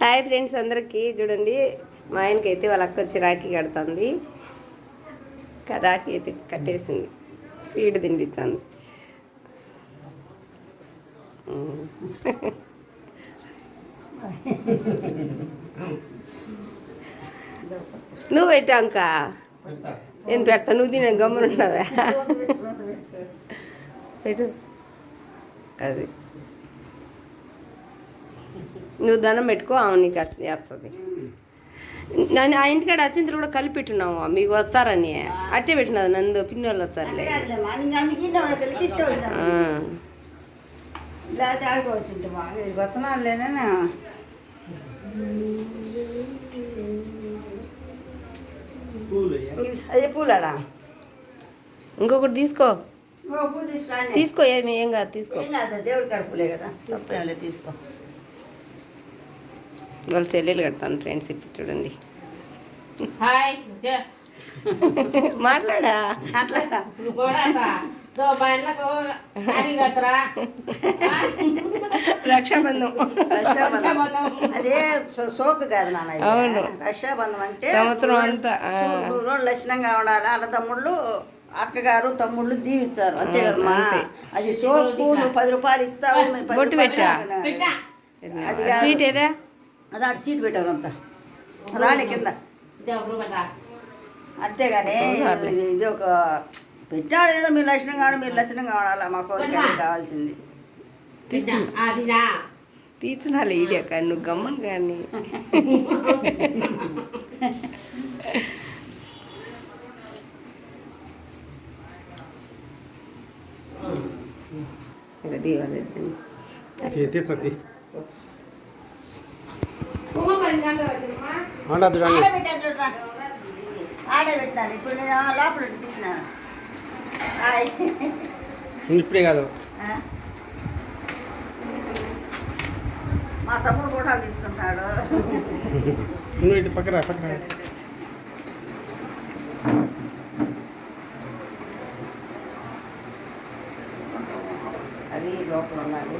Hi friends అందరికీ. చూడండి, మా ఆయనకి అయితే వాళ్ళ అక్క వచ్చి రాఖీ కడుతుంది. రాఖీ అయితే కట్టేసింది, స్వీట్ తినిపించాను. నువ్వు పెట్టాక నేను పెడతా, నువ్వు తినే గమ్మునున్నావా? పెట్టు. అది నువ్వు దండం పెట్టుకో, ఆమె నీకు వేస్తుంది. నన్ను ఆ ఇంటికాడ వచ్చిన కూడా కలిపి పెట్టున్నాము, మీకు వచ్చారని అట్టే పెట్టినది. నందు పిన్ని వాళ్ళు వచ్చారులే. అదే పూలాడా ఇంకొకటి తీసుకో, తీసుకో. ఏం కాదు, తీసుకో. దేవుడి కడుపులే కదా, తీసుకో. వాళ్ళ చెల్లెలు కడతాను ఫ్రెండ్స్. ఇప్పుడు చూడండి, మాట్లాడా రక్షాబంధం. అదే సోకు కాదు నాన్న. అవును, రక్షాబంధం అంటే సంవత్సరం అంతా 3 రోజులు లక్షణంగా ఉండాలి. అన్నదమ్ముళ్ళు అక్కగారు తమ్ముళ్ళు దీవిస్తారు, అంతే కదమ్మా. అది సోకు. నువ్వు 10 రూపాయలు ఇస్తావు, బొట్టు పెట్టా. అది స్వీట్ ఏదా? అది ఆడ సీట్ పెట్టారు అంతా, రాణి కింద. అంతేగాని ఇది ఒక పెట్టాడు ఏదో మీరు లక్షణంగా కావడం, మీరు లక్షణంగా కావాలా, మా కోరిక కావాల్సింది. తీర్చునాలి ఈడియా కానీ నువ్వు గమ్మను కానీ. ఆడే పెట్టాను. ఇప్పుడు నేను లోపల తీసినాను. ఇప్పుడే కాదు, మా తమ్ముడు ఫోటోలు తీసుకుంటాడు. నువ్వు పక్కన పక్కన. అది లోపల ఉన్నది.